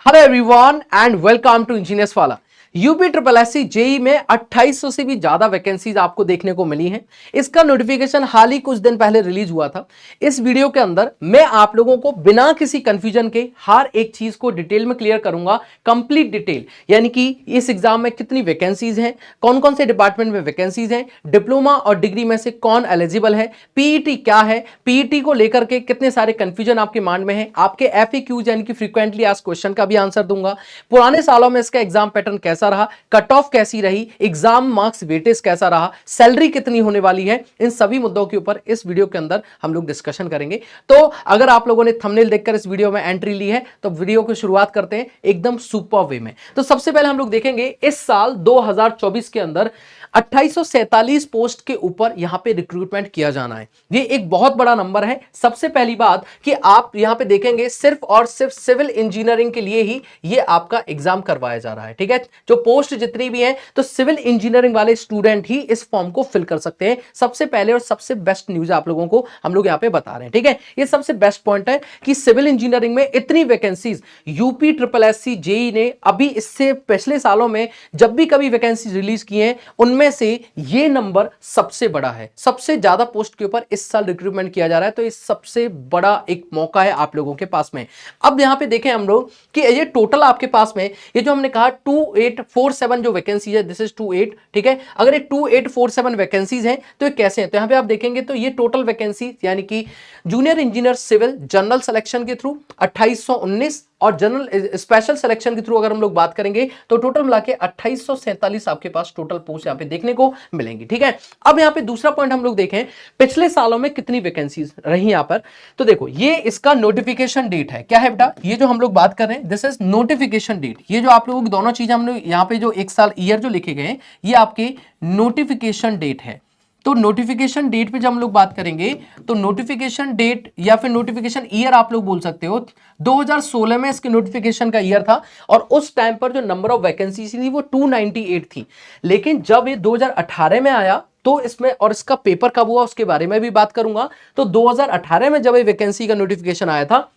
Hello everyone and welcome to engineers वाला। UP triple SC JE में 2800 से भी ज्यादा वैकेंसीज आपको देखने को मिली हैं। इसका नोटिफिकेशन हाल ही कुछ दिन पहले रिलीज हुआ था। इस वीडियो के अंदर मैं आप लोगों को बिना किसी कंफ्यूजन के हर एक चीज को डिटेल में क्लियर करूंगा, कंप्लीट डिटेल, यानी कि इस एग्जाम में कितनी वैकेंसीज हैं, कौन कौन से डिपार्टमेंट में वैकेंसीज हैं, डिप्लोमा और डिग्री में से कौन एलिजिबल है, पीईटी क्या है, पीईटी को लेकर के कितने सारे कंफ्यूजन आपके माइंड में है, आपके एफएक्यूज यानी कि फ्रीक्वेंटली आस्क्ड क्वेश्चन का भी आंसर दूंगा, पुराने सालों में इसका एग्जाम पैटर्न कैसा रहा, कट ऑफ कैसी रही, एग्जाम मार्क्स वेटेज कैसा रहा, सैलरी कितनी होने वाली है, इन सभी मुद्दों के ऊपर इस वीडियो के अंदर हम लोग डिस्कशन करेंगे। तो अगर आप लोगों ने थंबनेल देखकर इस वीडियो में एंट्री ली है तो वीडियो की शुरुआत करते हैं एकदम सुपर वे में। तो सबसे पहले हम लोग देखेंगे इस साल 2024 के अंदर 2847 पोस्ट के ऊपर यहां पे रिक्रूटमेंट किया जाना है। ये एक बहुत बड़ा नंबर है। सबसे पहली बात कि आप यहां पे देखेंगे सिर्फ और सिर्फ सिविल इंजीनियरिंग के लिए ही ये आपका एग्जाम करवाया जा रहा है। ठीक है, जो पोस्ट जितनी भी हैं तो सिविल इंजीनियरिंग वाले स्टूडेंट ही इस फॉर्म को फिल कर सकते हैं। सबसे पहले और सबसे बेस्ट न्यूज आप लोगों को हम लोग यहां पे बता रहे हैं। ठीक है, ये सबसे बेस्ट पॉइंट है कि सिविल इंजीनियरिंग में इतनी vacancies UP triple SC JE ने अभी इससे पिछले सालों में जब भी कभी वैकेंसी रिलीज की है उनमें से ये नंबर सबसे बड़ा है। सबसे ज्यादा पोस्ट के ऊपर इस साल रिक्रूटमेंट किया जा रहा है, तो ये सबसे बड़ा एक मौका है आप लोगों के पास में। अब यहां पे देखें हम लोग कि ये टोटल आपके पास में ये जो हमने कहा 2847 जो वैकेंसी है, दिस इज 28। ठीक है, अगर ये 2847 वैकेंसीज हैं तो ये कैसे हैं, तो यहां पे आप देखेंगे तो ये टोटल वैकेंसी यानी कि junior engineer civil general selection के थ्रू 2819 और जनरल स्पेशल सिलेक्शन के थ्रू अगर हम लोग बात करेंगे तो टोटल मिला के 2847 आपके पास टोटल पोस्ट यहां पे देखने को मिलेंगी। ठीक है, अब यहां पे दूसरा पॉइंट हम लोग देखें पिछले सालों में कितनी वैकेंसीज रही यहां पर, तो देखो ये इसका नोटिफिकेशन डेट है। क्या है बेटा, ये जो हम लोग बात कर रहे हैं दिस इज नोटिफिकेशन डेट। ये जो आप लोगों की दोनों चीजें हम लोग यहां पे जो एक साल ईयर जो लिखे गए ये आपके नोटिफिकेशन डेट है। तो नोटिफिकेशन डेट पे जब हम लोग बात करेंगे तो नोटिफिकेशन डेट या फिर नोटिफिकेशन ईयर आप लोग बोल सकते हो, 2016 में इसके नोटिफिकेशन का ईयर था और उस टाइम पर जो नंबर ऑफ वैकेंसी थी वो 298 थी। लेकिन जब ये 2018 में आया तो इसमें, और इसका पेपर कब हुआ उसके बारे में भी बात करूंगा, तो 2018 में जब ये वैकेंसी का नोटिफिकेशन आया था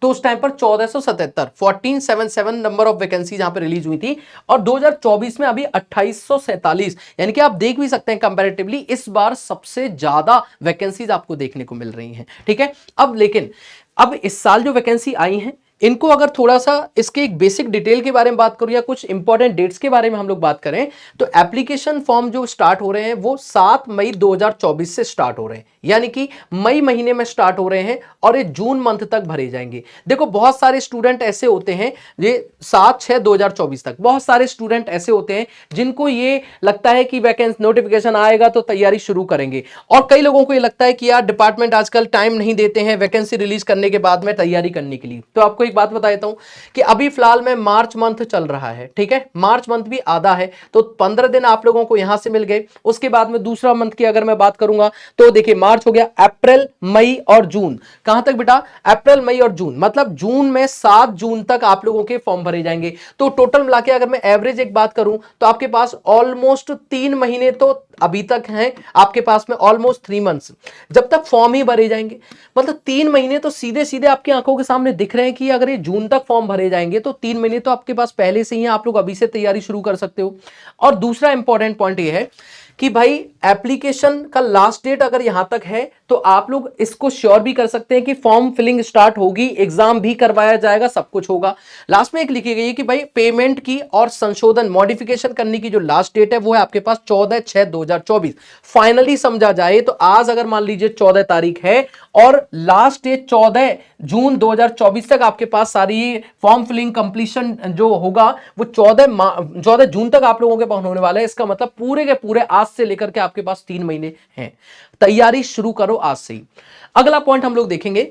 तो उस टाइम पर 1477 नंबर ऑफ वैकेंसी यहां पर रिलीज हुई थी और 2024 में अभी 2847, यानी कि आप देख भी सकते हैं कंपैरेटिवली इस बार सबसे ज्यादा वैकेंसीज आपको देखने को मिल रही हैं। ठीक है, अब लेकिन अब इस साल जो वैकेंसी आई हैं इनको अगर थोड़ा सा इसके एक बेसिक डिटेल के बारे में बात करूं या कुछ इंपॉर्टेंट डेट्स के बारे में हम लोग बात करें तो एप्लीकेशन फॉर्म जो स्टार्ट हो रहे हैं वो 7 मई 2024 से स्टार्ट हो रहे हैं, यानी कि मई महीने में स्टार्ट हो रहे हैं और ये जून मंथ तक भरे जाएंगे। देखो बहुत सारे स्टूडेंट ऐसे होते हैं, ये 7/6/2024 तक बहुत सारे स्टूडेंट ऐसे होते हैं जिनको ये लगता है कि वैकेंसी नोटिफिकेशन आएगा तो तैयारी शुरू करेंगे, और कई लोगों को ये लगता है कि यार डिपार्टमेंट आजकल टाइम नहीं देते हैं वैकेंसी रिलीज करने के बाद में तैयारी करने के लिए। तो आपको एक बात बता देता हूं कि अभी फिलहाल में मार्च मंथ चल रहा है। ठीक है, मार्च मंथ भी आधा है तो 15 दिन आप लोगों को यहां से मिल गए। उसके बाद में दूसरा मंथ की अगर मैं बात करूंगा तो देखिए मार्च हो गया, अप्रैल मई और जून, कहां तक बेटा, अप्रैल मई और जून, मतलब जून में 7 जून तक आप लोगों के फॉर्म भरे जाएंगे। तो टोटल मिला के अगर मैं एवरेज एक बात करूं तो आपके पास ऑलमोस्ट 3 महीने तो अभी तक हैं आपके पास में, ऑलमोस्ट 3 मंथ्स जब तक फॉर्म ही भरे जाएंगे। मतलब 3 महीने तो सीधे सीधे आपकी आंखों के सामने दिख रहे हैं कि अगर ये जून तक फॉर्म भरे जाएंगे तो 3 महीने तो आपके पास पहले से ही हैं, आप लोग अभी से तैयारी शुरू कर सकते हो। और दूसरा इंपॉर्टेंट पॉइंट ये है कि भाई एप्लीकेशन का लास्ट डेट अगर यहां तक है तो आप लोग इसको श्योर भी कर सकते हैं कि फॉर्म फिलिंग स्टार्ट होगी, एग्जाम भी करवाया जाएगा, सब कुछ होगा। लास्ट में एक लिखी गई है कि भाई पेमेंट की और संशोधन मॉडिफिकेशन करने की जो लास्ट डेट है वो है आपके पास 14/6/2024। फाइनली समझा जाए तो आज अगर मान लीजिए 14 तारीख है और लास्ट डेट 14 जून 2024 तक आपके पास सारी फॉर्म फिलिंग कंप्लीशन जो होगा वो 14 जून तक आप लोगों के पास होने वाला है। इसका मतलब पूरे के पूरे आज से लेकर के आपके पास 3 महीने हैं, तैयारी शुरू करो आज से ही। अगला पॉइंट हम लोग देखेंगे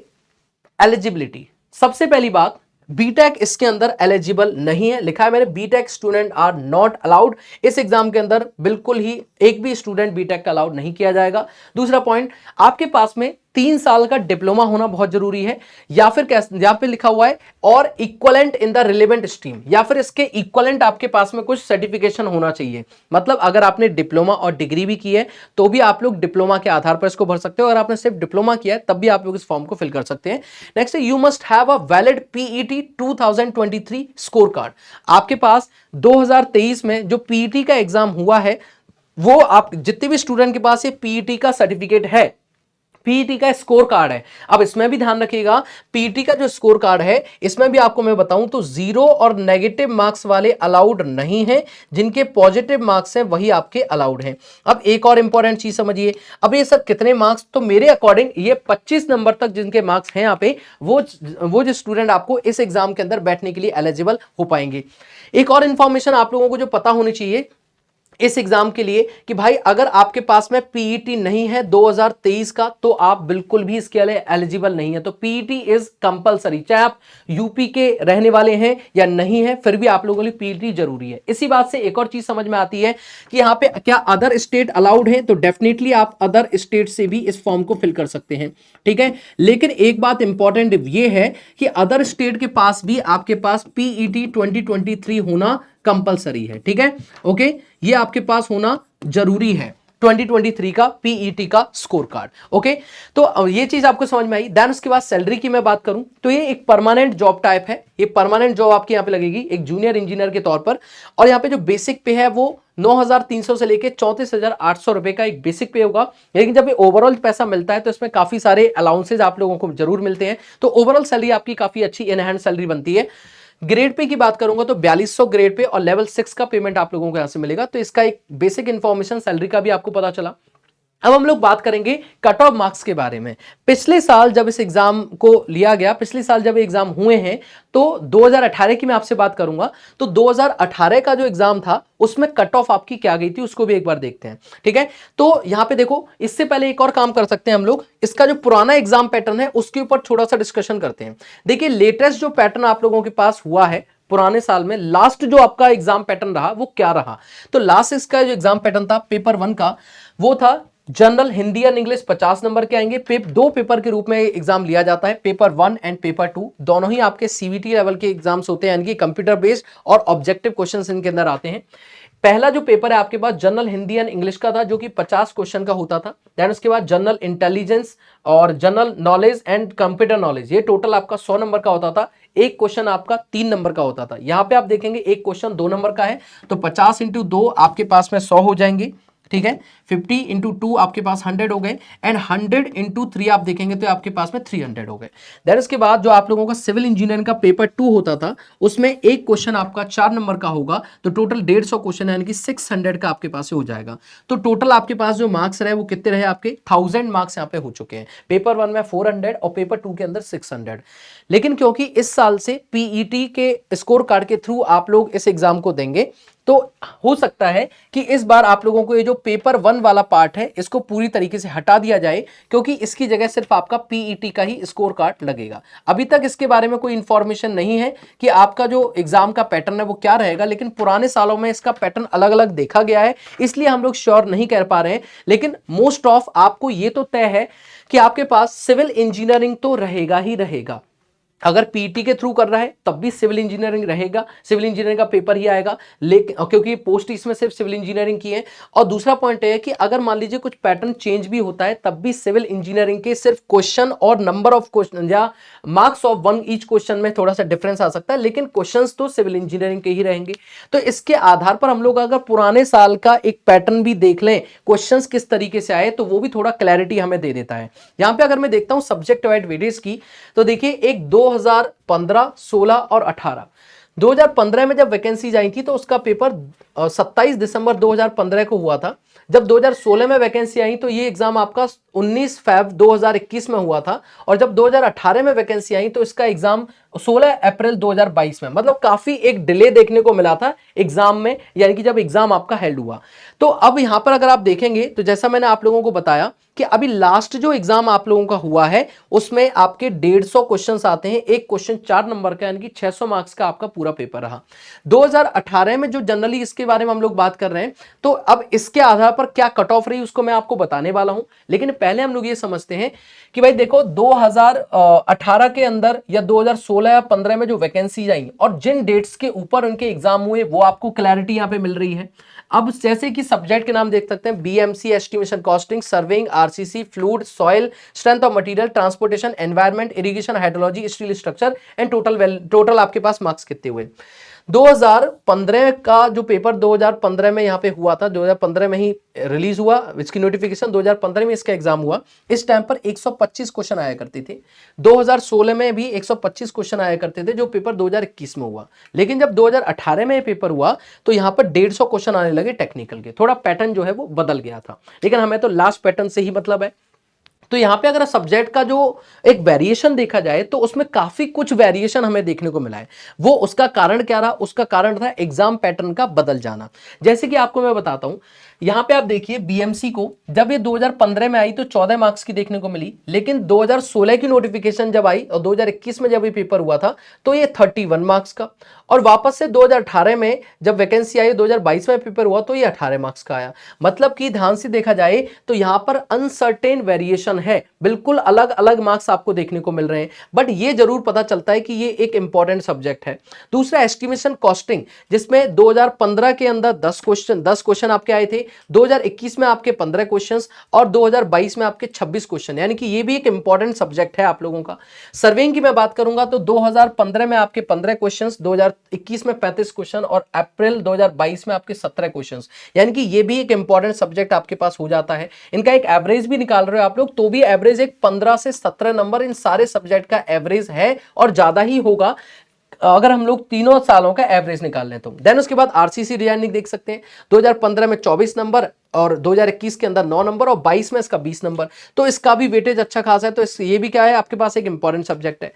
एलिजिबिलिटी। सबसे पहली बात, बीटेक इसके अंदर एलिजिबल नहीं है, लिखा है मैंने BTech student are not allowed. इस एग्जाम के अंदर बिल्कुल ही एक भी स्टूडेंट बीटेक का अलाउड नहीं किया जाएगा। दूसरा पॉइंट, आपके पास में 3 साल का डिप्लोमा होना बहुत जरूरी है, या फिर यहां पे लिखा हुआ है और equivalent in the relevant stream, या फिर इसके इक्वलेंट आपके पास में कुछ सर्टिफिकेशन होना चाहिए। मतलब अगर आपने डिप्लोमा और डिग्री भी की है तो भी आप लोग डिप्लोमा के आधार पर इसको भर सकते हो, अगर आपने सिर्फ डिप्लोमा किया है तब भी आप लोग इस फॉर्म को फिल कर सकते हैं। Next, you must have a valid PET 2023 score card. आपके पास 2023 में जो पीईटी का एग्जाम हुआ है, वो आप जितने भी स्टूडेंट के पास ये पीईटी का सर्टिफिकेट है, पीईटी का स्कोर कार्ड है। अब इसमें भी ध्यान रखिएगा, पीईटी का जो स्कोर कार्ड है इसमें भी आपको मैं बताऊं तो 0 और नेगेटिव मार्क्स वाले अलाउड नहीं है, जिनके पॉजिटिव मार्क्स हैं वही आपके अलाउड हैं। अब एक और इंपॉर्टेंट चीज समझिए, अब ये सब कितने मार्क्स, तो मेरे अकॉर्डिंग ये 25 नंबर तक जिनके मार्क्स हैं यहाँ पे, वो जो स्टूडेंट आपको इस एग्जाम के अंदर बैठने के लिए एलिजिबल हो पाएंगे। एक और इंफॉर्मेशन आप लोगों को जो पता होनी चाहिए इस एग्जाम के लिए कि भाई अगर आपके पास में पीईटी नहीं है 2023 का तो आप बिल्कुल भी इसके लिए एलिजिबल नहीं है। तो पीईटी इज कंपलसरी, चाहे आप यूपी के रहने वाले हैं या नहीं है, फिर भी आप लोगों के लिए पीईटी जरूरी है। इसी बात से एक और चीज समझ में आती है कि यहाँ पे क्या अदर स्टेट अलाउड है, तो डेफिनेटली आप अदर स्टेट से भी इस फॉर्म को फिल कर सकते हैं, ठीक है। लेकिन एक बात इंपॉर्टेंट ये है कि अदर स्टेट के पास भी आपके पास पीईटी 2023 होना कंपलसरी है, ठीक है। ओके, ये आपके पास होना जरूरी है 2023 का पीईटी का स्कोर कार्ड। ओके, तो ये चीज आपको समझ में आई। देन उसके बाद सैलरी की मैं बात करूं तो ये एक परमानेंट जॉब टाइप है, ये परमानेंट जॉब आपके यहाँ पे लगेगी एक जूनियर इंजीनियर के तौर पर, और यहाँ पे जो बेसिक पे है वो 9,300 से लेके 34,800 रुपए का एक बेसिक पे होगा। लेकिन जब ये ओवरऑल पैसा मिलता है तो इसमें काफी सारे अलाउंसेज आप लोगों को जरूर मिलते हैं, तो ओवरऑल सैलरी आपकी काफी अच्छी इन हैंड सैलरी बनती है। ग्रेड पे की बात करूंगा तो 4200 ग्रेड पे और लेवल 6 का पेमेंट आप लोगों को यहां से मिलेगा। तो इसका एक बेसिक इंफॉर्मेशन सैलरी का भी आपको पता चला। अब हम लोग बात करेंगे कट ऑफ मार्क्स के बारे में। पिछले साल जब इस एग्जाम को लिया गया, पिछले साल जब एग्जाम हुए हैं, तो 2018 की मैं आपसे बात करूंगा, तो 2018 का जो एग्जाम था उसमें कट ऑफ आपकी क्या गई थी उसको भी एक बार देखते हैं, ठीक है। तो यहां पे देखो, इससे पहले एक और काम कर सकते हैं हम लोग, इसका जो पुराना एग्जाम पैटर्न है उसके ऊपर थोड़ा सा डिस्कशन करते हैं। देखिए, लेटेस्ट जो पैटर्न आप लोगों के पास हुआ है पुराने साल में, लास्ट जो आपका एग्जाम पैटर्न रहा वो क्या रहा, तो लास्ट इसका जो एग्जाम पैटर्न था पेपर 1 का, वो था general Hindi and English 50 number के आएंगे। दो पेपर के रूप में एग्जाम लिया जाता है, पेपर 1 एंड पेपर 2, दोनों ही आपके सीवीटी लेवल के एग्जाम्स होते हैं, यानी कि कंप्यूटर बेस्ड और ऑब्जेक्टिव क्वेश्चंस इनके अंदर आते हैं। पहला जो पेपर है आपके पास जनरल हिंदी एंड इंग्लिश का था, जो कि 50 क्वेश्चन का होता था। देन उसके बाद जनरल इंटेलिजेंस और general knowledge and computer knowledge, ये टोटल आपका 100 नंबर का होता था। एक क्वेश्चन आपका 3 नंबर का होता था। यहां पे आप देखेंगे एक क्वेश्चन 2 नंबर का है, तो 50 इंटू 2 आपके पास में 100 हो जाएंगे, ठीक है। 50 इंटू 2 आपके पास 100 हो गए, एंड 100 इंटू 3 आप देखेंगे तो आपके पास में 300 हो गए। देन उसके बाद जो आप लोगों का सिविल इंजीनियरिंग का पेपर 2 होता था, उसमें एक क्वेश्चन आपका 4 नंबर का होगा, तो टोटल 150 क्वेश्चन यानी कि 600 का आपके पास हो जाएगा। तो टोटल आपके पास जो मार्क्स रहे वो कितने रहे आपके 1000 मार्क्स यहाँ पे हो चुके हैं। पेपर 1 में 400 और पेपर 2 के अंदर 600। लेकिन क्योंकि इस साल से पीईटी के स्कोर कार्ड के थ्रू आप लोग इस एग्जाम को देंगे, तो हो सकता है कि इस बार आप लोगों को ये जो पेपर 1 वाला पार्ट है इसको पूरी तरीके से हटा दिया जाए, क्योंकि इसकी जगह सिर्फ आपका पीईटी का ही स्कोर कार्ड लगेगा। अभी तक इसके बारे में कोई इंफॉर्मेशन नहीं है कि आपका जो एग्जाम का पैटर्न है वो क्या रहेगा, लेकिन पुराने सालों में इसका पैटर्न अलग अलग देखा गया है, इसलिए हम लोग श्योर नहीं कर पा रहे हैं। लेकिन मोस्ट ऑफ आपको ये तो तय है कि आपके पास सिविल इंजीनियरिंग तो रहेगा ही रहेगा। अगर पीटी के थ्रू कर रहा है तब भी सिविल इंजीनियरिंग रहेगा, सिविल इंजीनियरिंग का पेपर ही आएगा, लेकिन क्योंकि पोस्ट इसमें सिर्फ सिविल इंजीनियरिंग की है। और दूसरा पॉइंट है कि अगर मान लीजिए कुछ पैटर्न चेंज भी होता है तब भी सिविल इंजीनियरिंग के सिर्फ क्वेश्चन और नंबर ऑफ क्वेश्चन या मार्क्स ऑफ 1 ईच क्वेश्चन में थोड़ा सा डिफरेंस आ सकता है, लेकिन क्वेश्चंस तो सिविल इंजीनियरिंग के ही रहेंगे। तो इसके आधार पर हम लोग अगर पुराने साल का एक पैटर्न भी देख लें, क्वेश्चंस किस तरीके से आए, तो वो भी थोड़ा क्लैरिटी हमें दे देता है। यहां पे अगर मैं देखता हूं सब्जेक्ट वाइज वेटेज की, तो देखिए एक 2015, 16 और 18, 2015 में जब वैकेंसीज आई थी तो उसका पेपर 27 दिसंबर 2015 को हुआ था। जब 2016 में वैकेंसी आई तो ये एग्जाम आपका 19 फरवरी 2021 में हुआ था, और जब 2018 में वैकेंसी आई तो इसका एग्जाम 16 अप्रैल 2022 में, मतलब काफी एक डिले देखने को मिला था एग्जाम में, यानी कि जब एग्जाम आपका हेल्ड हुआ। तो अब यहां पर अगर आप देखेंगे तो जैसा मैंने आप लोगों को बताया कि अभी लास्ट जो एग्जाम आप लोगों का हुआ है उसमें आपके 150 क्वेश्चंस आते हैं, एक क्वेश्चन 4 नंबर का, यानी कि 600 मार्क्स का आपका पूरा पेपर रहा। 2018 में जो जनरली इसके बारे में हम लोग बात कर रहे हैं, तो अब इसके आधार पर क्या कट ऑफ रही उसको मैं आपको बताने वाला हूं। लेकिन पहले हम लोग ये समझते हैं कि भाई देखो 2018 के अंदर या 2016 या 15 में जो वैकेंसीज आई और जिन डेट्स के ऊपर उनके एग्जाम हुए वो आपको क्लैरिटी यहां पे मिल रही है। अब जैसे कि सब्जेक्ट के नाम देख सकते हैं, BMC, estimation costing, surveying, RCC, fluid, soil, strength of material, transportation, environment, irrigation, hydrology, steel structure and total आपके पास मार्क्स कितने हुए। 2015 का जो पेपर 2015 में यहाँ पे हुआ था, 2015 में ही रिलीज हुआ इसकी नोटिफिकेशन, 2015 में इसका एग्जाम हुआ। इस टाइम पर 125 क्वेश्चन आया करते थे। 2016 में भी 125 क्वेश्चन आया करते थे जो पेपर 2021 में हुआ। लेकिन जब 2018 में ये पेपर हुआ तो यहाँ पर 150 क्वेश्चन आने लगे टेक्निकल के। थोड़ा पैटर्न जो है वो बदल गया था, लेकिन हमें तो लास्ट पैटर्न से ही मतलब है। तो यहां पे अगर सब्जेक्ट का जो एक वेरिएशन देखा जाए तो उसमें काफी कुछ वेरिएशन हमें देखने को मिला है। वो उसका कारण क्या रहा? उसका कारण था एग्जाम पैटर्न का बदल जाना। जैसे कि आपको मैं बताता हूं, यहां पे आप देखिए बीएमसी को जब ये 2015 में आई तो 14 मार्क्स की देखने को मिली, लेकिन 2016 की नोटिफिकेशन जब आई और 2021 में जब ये पेपर हुआ था तो ये 31 मार्क्स का, और वापस से 2018 में जब वैकेंसी आई 2022 में पेपर हुआ तो ये 18 मार्क्स का आया। मतलब कि ध्यान से देखा जाए तो यहां पर अनसर्टेन वेरिएशन है, बिल्कुल अलग अलग मार्क्स आपको देखने को मिल रहे हैं, बट ये जरूर पता चलता है कि ये एक इंपॉर्टेंट सब्जेक्ट है। दूसरा एस्टिमेशन कॉस्टिंग, जिसमें 2015 के अंदर 10 क्वेश्चन आपके आए थे, 2021 में आपके 15 क्वेश्चंस और 2022 में आपके 26 क्वेश्चन, यानी कि ये भी एक इंपॉर्टेंट सब्जेक्ट है आप लोगों का। सर्वेइंग की मैं बात करूंगा तो 2015 में आपके 15 क्वेश्चंस, 2021 में 35 क्वेश्चन और अप्रैल 2022 में आपके 17 क्वेश्चंस, यानी कि ये भी एक इंपॉर्टेंट सब्जेक्ट आपके पास हो जाता है। इनका एक एवरेज भी निकाल रहे हो आप लोग तो भी एवरेज एक 15 से 17 नंबर इन सारे सब्जेक्ट का एवरेज है, और ज्यादा ही होगा अगर हम लोग तीनों सालों का एवरेज निकाल लें तो। देन उसके बाद आरसीसी डिजाइनिंग देख सकते हैं, 2015 में 24 नंबर और 2021 के अंदर 9 नंबर और 22 में इसका 20 नंबर, तो इसका भी वेटेज अच्छा खासा है। तो ये भी क्या है आपके पास एक इंपॉर्टेंट सब्जेक्ट है।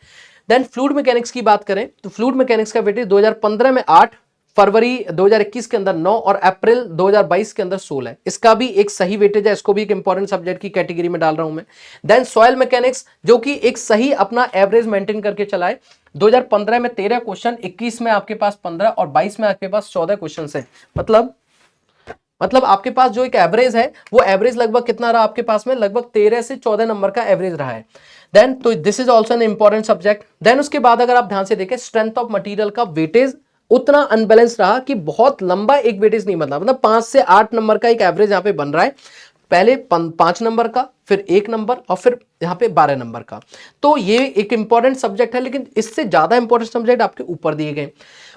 देन फ्लूइड मैकेनिक्स की बात करें तो फ्लूइड मैकेनिक्स का वेटेज 2015 में 8, फरवरी 2021 के अंदर 9 और अप्रैल 2022 के अंदर 16 है। इसका भी एक सही वेटेज है, इसको भी एक इंपॉर्टेंट सब्जेक्ट की कैटेगरी में डाल रहा हूं मैं। देन सॉइल मैकेनिक्स, जो कि एक सही अपना एवरेज मेंटेन करके चला है, 2015 में 13 क्वेश्चन, 21 में आपके पास 15 और 22 में आपके पास 14 क्वेश्चन है। मतलब आपके पास जो एक एवरेज है वो एवरेज लगभग कितना रहा आपके पास में, लगभग 13 से 14 नंबर का एवरेज रहा है। देन तो this is also an important subject. Then उसके बाद अगर आप ध्यान से देखें, स्ट्रेंथ ऑफ मटेरियल का वेटेज उतना अनबैलेंस रहा कि बहुत लंबा एक वेटेज नहीं बना, मतलब 5 से 8 नंबर का एक एवरेज यहां पे बन रहा है। पहले 5 नंबर का, फिर 1 नंबर और फिर यहां पे 12 नंबर का। तो ये एक इंपॉर्टेंट सब्जेक्ट है, लेकिन इससे ज्यादा इंपॉर्टेंट सब्जेक्ट आपके ऊपर दिए गए।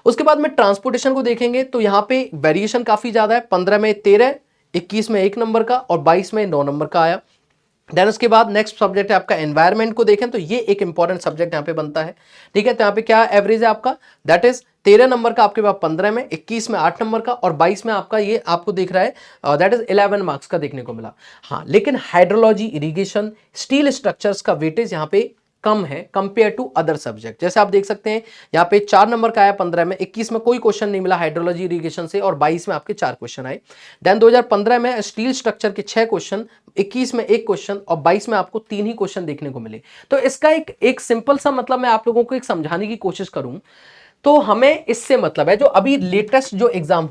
उसके बाद में ट्रांसपोर्टेशन को देखेंगे तो यहां पे वेरिएशन काफी ज्यादा है, 15 में 13, 21 में 1 नंबर का और 22 में 9 नंबर का आया। देन उसके बाद नेक्स्ट सब्जेक्ट है आपका एनवायरनमेंट को देखें तो ये एक इंपॉर्टेंट सब्जेक्ट यहां पे बनता है। ठीक है, तो यहां पे क्या एवरेज है आपका, दैट इज 13 नंबर का आपके पास 15 में, 21 में 8 नंबर का और 22 में आपका ये आपको दिख रहा है दैट इज 11 मार्क्स का देखने को मिला। हाँ, लेकिन हाइड्रोलॉजी, इरिगेशन, स्टील स्ट्रक्चर्स का वेटेज यहाँ पे कम है कंपेयर टू अदर सब्जेक्ट। जैसे आप देख सकते हैं यहाँ पे 4 नंबर का आया 15 में, 21 में कोई क्वेश्चन नहीं मिला हाइड्रोलॉजी इरिगेशन से और 22 में आपके 4 क्वेश्चन आए। देन 2015 में स्टील स्ट्रक्चर के 6 क्वेश्चन, 21 में 1 क्वेश्चन और 22 में आपको 3 ही क्वेश्चन देखने को मिले। तो इसका एक सिंपल सा मतलब मैं आप लोगों को एक समझाने की कोशिश करूं तो हमें इससे मतलब है जो अभी लेटेस्ट जो एग्जाम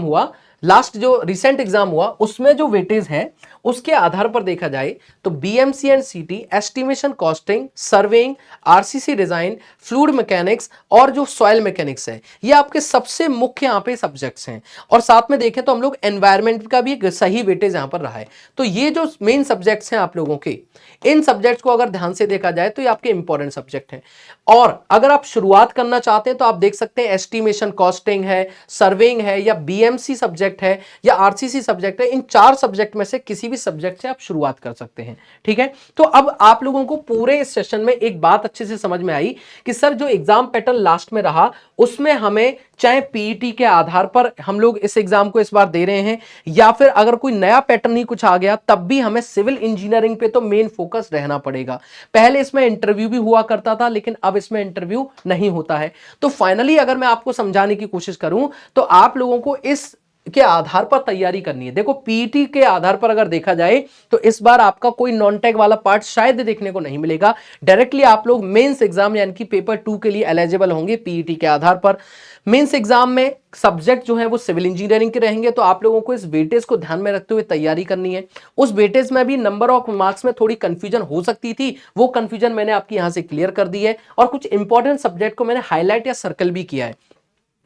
हुआ, लास्ट जो रिसेंट एग्जाम हुआ उसमें जो वेटेज है उसके आधार पर देखा जाए तो बीएमसी एंड सीटी, estimation costing, surveying, RCC design, fluid mechanics और जो सॉइल मैकेनिक्स है ये आपके सबसे मुख्य यहाँ पे सब्जेक्ट्स हैं। और साथ में देखें तो हम लोग एनवायरनमेंट का भी एक सही वेटेज यहाँ पर रहा है। तो ये जो मेन सब्जेक्ट्स हैं आप लोगों के, इन सब्जेक्ट्स को अगर ध्यान से देखा जाए तो ये आपके इंपॉर्टेंट सब्जेक्ट हैं। और अगर आप शुरुआत करना चाहते हैं तो आप देख सकते हैं एस्टिमेशन कॉस्टिंग है, सर्वेइंग है या बीएमसी सब्जेक्ट सब्जेक्ट है या आरसीसी सब्जेक्ट है, इन 4 सब्जेक्ट में से किसी भी सब्जेक्ट से आप शुरुआत कर सकते हैं। ठीक है, तो अब आप लोगों को पूरे इस सेशन में एक बात अच्छे से समझ में आई कि सर जो एग्जाम पैटर्न लास्ट में रहा उसमें हमें चाहे पीईटी के आधार पर हम लोग इस एग्जाम को इस बार दे रहे हैं या फिर अगर कोई नया पैटर्न ही कुछ आ गया तब भी हमें सिविल इंजीनियरिंग पे तो मेन फोकस रहना पड़ेगा। पहले इसमें इंटरव्यू भी हुआ करता था लेकिन अब इसमें इंटरव्यू नहीं होता है। तो फाइनली अगर मैं आपको समझाने की कोशिश करूं तो आप लोगों को इस के आधार पर तैयारी करनी है। देखो पीईटी के आधार पर अगर देखा जाए तो इस बार आपका कोई नॉन टेक वाला पार्ट शायद देखने को नहीं मिलेगा। डायरेक्टली आप लोग मेंस एग्जाम यानी कि पेपर 2 के लिए एलिजिबल होंगे पीईटी के आधार पर। मेंस एग्जाम में सब्जेक्ट जो है वो सिविल इंजीनियरिंग के रहेंगे, तो आप लोगों को इस वेटेज को ध्यान में रखते हुए तैयारी करनी है। उस वेटेज में भी नंबर ऑफ मार्क्स में थोड़ी कंफ्यूजन हो सकती थी, वो कंफ्यूजन मैंने आपकी यहां से क्लियर कर दी है और कुछ इंपॉर्टेंट सब्जेक्ट को मैंने हाईलाइट या सर्कल भी किया है।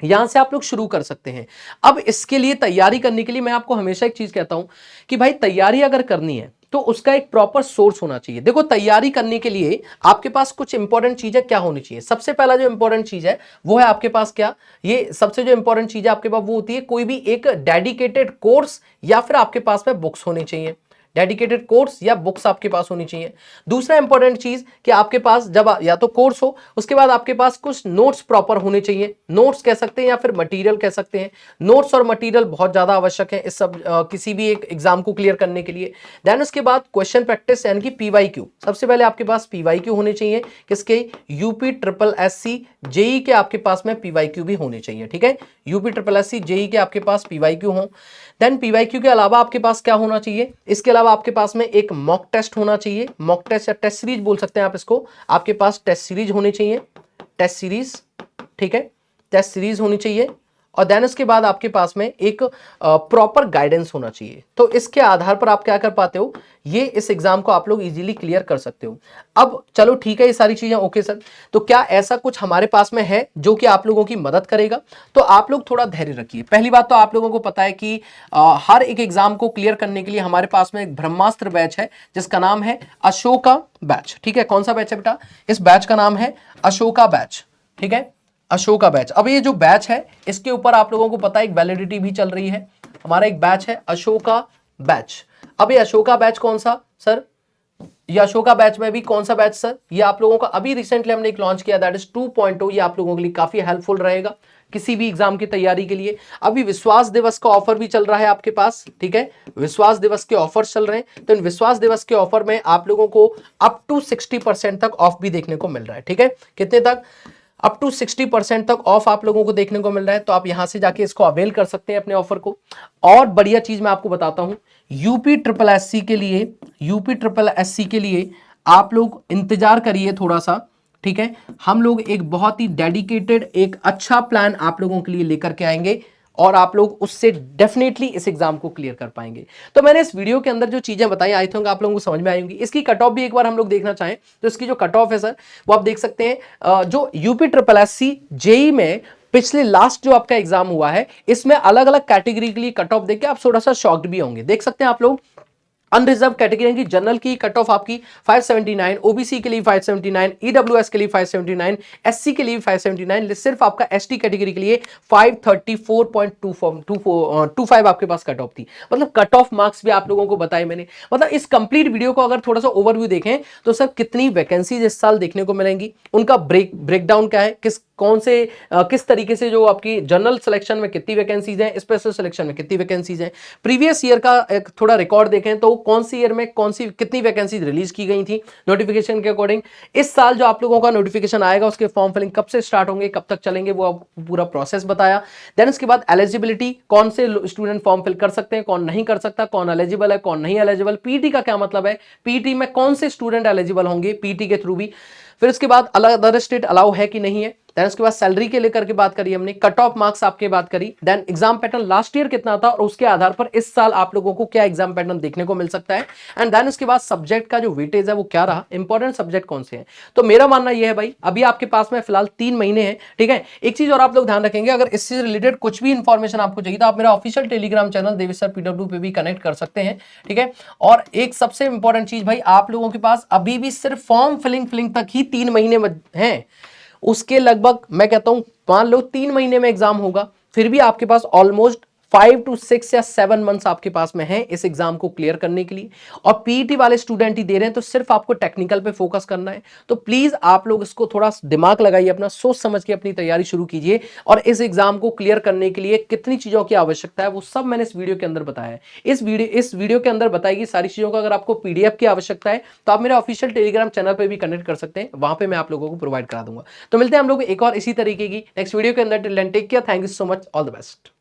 यहां से आप लोग शुरू कर सकते हैं। अब इसके लिए तैयारी करने के लिए मैं आपको हमेशा एक चीज कहता हूं कि भाई तैयारी अगर करनी है तो उसका एक प्रॉपर सोर्स होना चाहिए। देखो तैयारी करने के लिए आपके पास कुछ इंपॉर्टेंट चीजें क्या होनी चाहिए। सबसे पहला जो इंपॉर्टेंट चीज है वो है आपके पास क्या, ये सबसे जो इंपॉर्टेंट चीज है आपके पास वो होती है कोई भी एक डेडिकेटेड कोर्स या फिर आपके पास में बुक्स होनी चाहिए। डेडिकेटेड कोर्स या बुक्स आपके पास होनी चाहिए। दूसरा इंपॉर्टेंट चीज कि आपके पास जब या तो कोर्स हो उसके बाद आपके पास कुछ नोट्स प्रॉपर होने चाहिए। नोट्स कह सकते हैं या फिर मटेरियल कह सकते हैं। नोट्स और मटेरियल बहुत ज्यादा आवश्यक है इस सब किसी भी एक एग्जाम को क्लियर करने के लिए। देन उसके बाद क्वेश्चन प्रैक्टिस यानी कि पीवाईक्यू। सबसे पहले आपके पास पीवाईक्यू होने चाहिए किसके, यूपी ट्रिपल एससी जेई के आपके पास में पीवाईक्यू भी होने चाहिए। ठीक है, यूपी ट्रिपल एससी जेई के आपके पास पीवाईक्यू हो। देन पीवाईक्यू के अलावा आपके पास क्या होना चाहिए, इसके अलावा आपके पास में एक मॉक टेस्ट होना चाहिए। मॉक टेस्ट या टेस्ट सीरीज बोल सकते हैं आप इसको। आपके पास टेस्ट सीरीज होनी चाहिए, टेस्ट सीरीज। ठीक है, टेस्ट सीरीज होनी चाहिए और देन उसके बाद आपके पास में एक प्रॉपर गाइडेंस होना चाहिए। तो इसके आधार पर आप क्या कर पाते हो, ये इस एग्जाम को आप लोग इजीली क्लियर कर सकते हो। अब चलो ठीक है, ये सारी चीजें ओके सर, तो क्या ऐसा कुछ हमारे पास में है जो कि आप लोगों की मदद करेगा? तो आप लोग थोड़ा धैर्य रखिए। पहली बात तो आप लोगों को पता है कि हर एक एग्जाम को क्लियर करने के लिए हमारे पास में एक ब्रह्मास्त्र बैच है जिसका नाम है अशोका बैच। ठीक है, कौन सा बैच है बेटा, इस बैच का नाम है अशोका बैच। ठीक है, अशोका बैच। अब ये जो बैच है इसके ऊपर आप लोगों को पता है एक वैलिडिटी भी चल रही है। हमारा एक बैच है अशोका बैच। अब ये अशोका बैच कौन सा सर, ये अशोका बैच में भी कौन सा बैच सर, ये आप लोगों का अभी रिसेंटली हमने एक लॉन्च किया दैट इज 2.0। ये आप लोगों के लिए काफी हेल्पफुल रहेगा किसी भी एग्जाम की तैयारी के लिए। अभी विश्वास दिवस का ऑफर भी चल रहा है आपके पास। ठीक है, विश्वास दिवस के ऑफर्स चल रहे हैं, तो इन विश्वास दिवस के ऑफर में आप लोगों को अप टू 60% तक ऑफ भी देखने को मिल रहा है। ठीक है, कितने तक, अप टू 60% तक ऑफ आप लोगों को देखने को मिल रहा है। तो आप यहां से जाके इसको अवेल कर सकते हैं अपने ऑफर को। और बढ़िया चीज मैं आपको बताता हूं, यूपी ट्रिपल एससी के लिए, यूपी ट्रिपल एससी के लिए आप लोग इंतजार करिए थोड़ा सा। ठीक है, हम लोग एक बहुत ही डेडिकेटेड एक अच्छा प्लान आप लोगों के लिए लेकर के आएंगे और आप लोग उससे डेफिनेटली इस एग्जाम को क्लियर कर पाएंगे। तो मैंने इस वीडियो के अंदर जो चीजें बताई आई थिंक आप लोगों को समझ में आई होंगी। इसकी कट ऑफ भी एक बार हम लोग देखना चाहें तो इसकी जो कट ऑफ है सर वो आप देख सकते हैं। जो यूपी ट्रिपल एससी जेई में पिछले लास्ट जो आपका एग्जाम हुआ है इसमें अलग अलग कैटेगरी के लिए कट ऑफ देख के आप थोड़ा सा शॉक्ड भी होंगे। देख सकते हैं आप लोग अनरिजर्व कैटेगरी की जनरल की कट ऑफ आपकी 579, ओबीसी के लिए 579, ईडब्ल्यूएस के लिए 579, एससी के लिए 579, सिर्फ आपका एसटी कैटेगरी के लिए 534.25 आपके पास कट ऑफ थी। मतलब कट ऑफ मार्क्स भी आप लोगों को बताए मैंने। मतलब इस कंप्लीट वीडियो को अगर थोड़ा सा ओवरव्यू देखें तो सर कितनी वैकेंसीज इस साल देखने को मिलेंगी, उनका ब्रेकडाउन क्या है, किस तरीके से जो आपकी जनरल सिलेक्शन में कितनी वैकेंसीज हैं, स्पेशल सिलेक्शन में कितनी वैकेंसीज हैं, प्रीवियस ईयर का एक थोड़ा रिकॉर्ड देखें तो कौन सी ईयर में कौन सी कितनी वैकेंसीज रिलीज की गई थी नोटिफिकेशन के अकॉर्डिंग। इस साल जो आप लोगों का नोटिफिकेशन आएगा उसके फॉर्म फिलिंग कब से स्टार्ट होंगे, कब तक चलेंगे, वो आपको पूरा प्रोसेस बताया। देन उसके बाद एलिजिबिलिटी, कौन से स्टूडेंट फॉर्म फिल कर सकते हैं, कौन नहीं कर सकता, कौन एलिजिबल है, कौन नहीं एलिजिबल, पीटी का क्या मतलब है, पीटी में कौन से स्टूडेंट एलिजिबल होंगे पीटी के थ्रू भी। फिर उसके बाद अलग अदर स्टेट अलाउ है कि नहीं है। देन उसके बाद सैलरी के लेकर के बात करी हमने, कट ऑफ मार्क्स आपके बात करी, then exam pattern last year कितना था और उसके आधार पर इस साल आप लोगों को क्या एग्जाम पैटर्न देखने को मिल सकता है। एंड देन उसके बाद सब्जेक्ट का जो वेटेज है वो क्या रहा, इंपॉर्टेंट सब्जेक्ट कौन से हैं। तो मेरा मानना यह है भाई अभी आपके पास में फिलहाल 3 महीने हैं। ठीक है, एक चीज और आप लोग ध्यान रखेंगे, अगर इससे रिलेटेड कुछ भी इंफॉर्मेशन आपको चाहिए तो आप मेरा official Telegram channel Devesh sir PW पे भी कनेक्ट कर सकते हैं। ठीक है, और एक सबसे इंपॉर्टेंट चीज भाई, आप लोगों के पास अभी भी सिर्फ फॉर्म फिलिंग तक ही 3 महीने हैं। उसके लगभग मैं कहता हूं मान लो 3 महीने में एग्जाम होगा, फिर भी आपके पास ऑलमोस्ट 5 to 6 या 7 मंथ्स आपके पास में है इस एग्जाम को क्लियर करने के लिए, और पीईटी वाले स्टूडेंट ही दे रहे हैं तो सिर्फ आपको टेक्निकल पे फोकस करना है। तो प्लीज आप लोग इसको थोड़ा दिमाग लगाइए, अपना सोच समझ के अपनी तैयारी शुरू कीजिए, और इस एग्जाम को क्लियर करने के लिए कितनी चीजों की आवश्यकता है वो सब मैंने इस वीडियो के अंदर बताया है। इस वीडियो के अंदर बताई गई सारी चीजों का अगर आपको पीडीएफ की आवश्यकता है तो आप मेरे ऑफिशियल टेलीग्राम चैनल पर भी कनेक्ट कर सकते हैं, वहां पे मैं आप लोगों को प्रोवाइड करा दूंगा। तो मिलते हैं हम लोग एक और इसी तरीके की नेक्स्ट वीडियो के अंदर। Till then take care, thank you so much, all the best.